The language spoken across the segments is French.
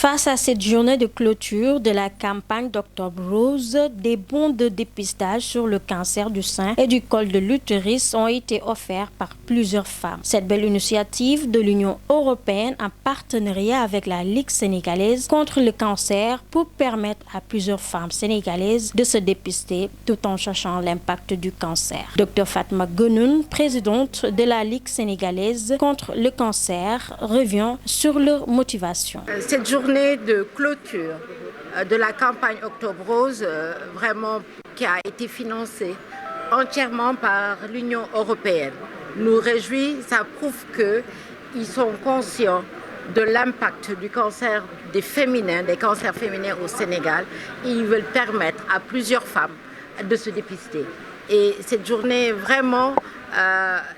Face à cette journée de clôture de la campagne d'Octobre Rose, des bons de dépistage sur le cancer du sein et du col de l'utérus ont été offerts par plusieurs femmes. Cette belle initiative de l'Union européenne en partenariat avec la Ligue sénégalaise contre le cancer pour permettre à plusieurs femmes sénégalaises de se dépister tout en cherchant l'impact du cancer. Dr Fatma Guenoune, présidente de la Ligue sénégalaise contre le cancer, revient sur leur motivation. Cette journée de clôture de la campagne Octobre Rose, vraiment qui a été financée entièrement par l'Union européenne, nous réjouit. Ça prouve qu'ils sont conscients de l'impact du cancer des cancers féminins au Sénégal. Et ils veulent permettre à plusieurs femmes de se dépister. Et cette journée, vraiment,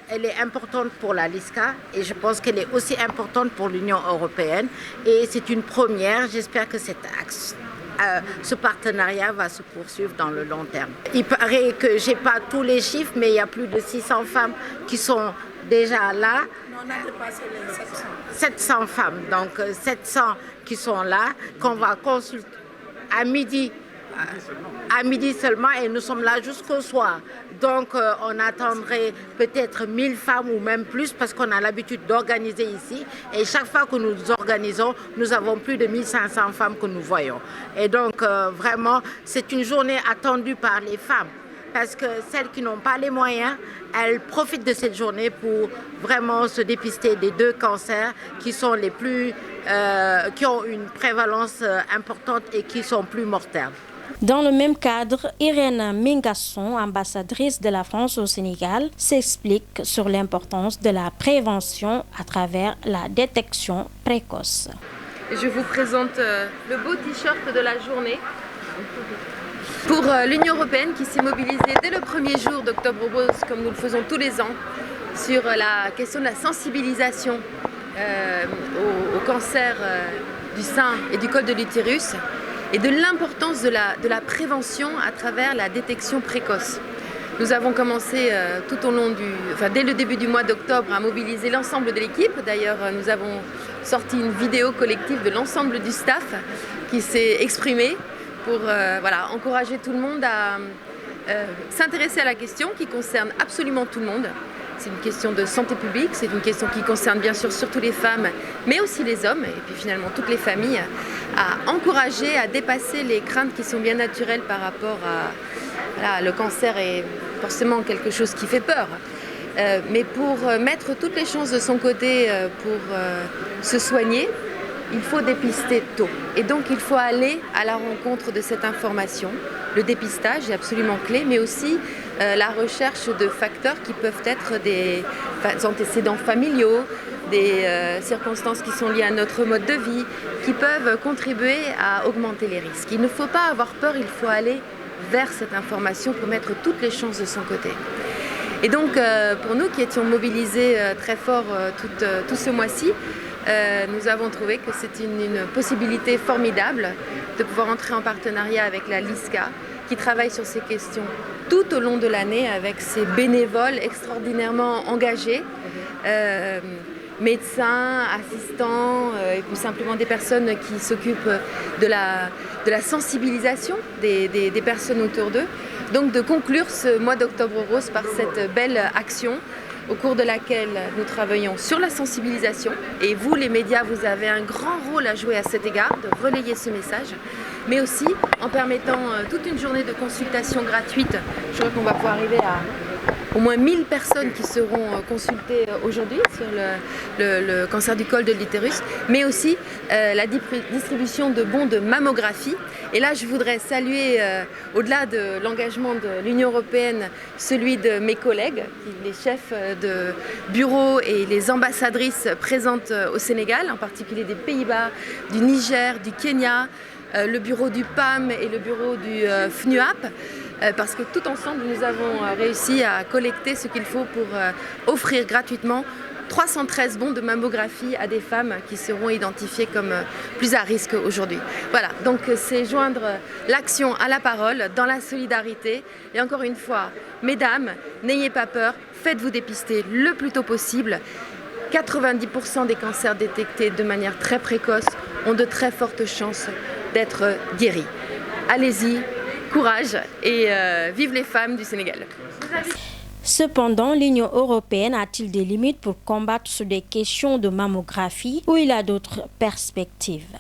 elle est importante pour la LISCA et je pense qu'elle est aussi importante pour l'Union européenne. Et c'est une première. J'espère que ce partenariat va se poursuivre dans le long terme. Il paraît que je n'ai pas tous les chiffres, mais il y a plus de 600 femmes qui sont déjà là. On a dépassé les 700. 700 femmes, donc 700 qui sont là, qu'on va consulter à midi seulement et nous sommes là jusqu'au soir. Donc on attendrait peut-être 1000 femmes ou même plus parce qu'on a l'habitude d'organiser ici et chaque fois que nous organisons, nous avons plus de 1500 femmes que nous voyons. Et donc vraiment, c'est une journée attendue par les femmes parce que celles qui n'ont pas les moyens, elles profitent de cette journée pour vraiment se dépister des deux cancers qui sont les plus, qui ont une prévalence importante et qui sont plus mortels. Dans le même cadre, Irène Mingasson, ambassadrice de la France au Sénégal, s'explique sur l'importance de la prévention à travers la détection précoce. Je vous présente le beau t-shirt de la journée pour l'Union européenne qui s'est mobilisée dès le premier jour d'Octobre Rose, comme nous le faisons tous les ans, sur la question de la sensibilisation au cancer du sein et du col de l'utérus, et de l'importance de la prévention à travers la détection précoce. Nous avons commencé dès le début du mois d'octobre à mobiliser l'ensemble de l'équipe. D'ailleurs, nous avons sorti une vidéo collective de l'ensemble du staff qui s'est exprimé pour encourager tout le monde à s'intéresser à la question qui concerne absolument tout le monde. C'est une question de santé publique, c'est une question qui concerne bien sûr surtout les femmes, mais aussi les hommes, et puis finalement toutes les familles, à encourager, à dépasser les craintes qui sont bien naturelles par rapport à... le cancer est forcément quelque chose qui fait peur. Mais pour mettre toutes les chances de son côté pour se soigner, il faut dépister tôt. Et donc il faut aller à la rencontre de cette information. Le dépistage est absolument clé, mais aussi la recherche de facteurs qui peuvent être des antécédents familiaux, des circonstances qui sont liées à notre mode de vie, qui peuvent contribuer à augmenter les risques. Il ne faut pas avoir peur, il faut aller vers cette information pour mettre toutes les chances de son côté. Et donc pour nous qui étions mobilisés très fort tout ce mois-ci, nous avons trouvé que c'était une possibilité formidable de pouvoir entrer en partenariat avec la LISCA qui travaille sur ces questions tout au long de l'année avec ses bénévoles extraordinairement engagés, médecins, assistants et puis simplement des personnes qui s'occupent de la sensibilisation des personnes autour d'eux. Donc de conclure ce mois d'Octobre Rose par cette belle action au cours de laquelle nous travaillons sur la sensibilisation. Et vous, les médias, vous avez un grand rôle à jouer à cet égard, de relayer ce message, mais aussi en permettant toute une journée de consultation gratuite. Je crois qu'on va pouvoir arriver à au moins 1000 personnes qui seront consultées aujourd'hui sur le cancer du col de l'utérus, mais aussi la distribution de bons de mammographie. Et là, je voudrais saluer, au-delà de l'engagement de l'Union européenne, celui de mes collègues, les chefs de bureau et les ambassadrices présentes au Sénégal, en particulier des Pays-Bas, du Niger, du Kenya, le bureau du PAM et le bureau du FNUAP, parce que tout ensemble, nous avons réussi à collecter ce qu'il faut pour offrir gratuitement 313 bons de mammographie à des femmes qui seront identifiées comme plus à risque aujourd'hui. Voilà, donc c'est joindre l'action à la parole, dans la solidarité. Et encore une fois, mesdames, n'ayez pas peur, faites-vous dépister le plus tôt possible. 90% des cancers détectés de manière très précoce ont de très fortes chances d'être guéries. Allez-y, courage et vive les femmes du Sénégal. Cependant, l'Union européenne a-t-il des limites pour combattre sur des questions de mammographie ou il a d'autres perspectives?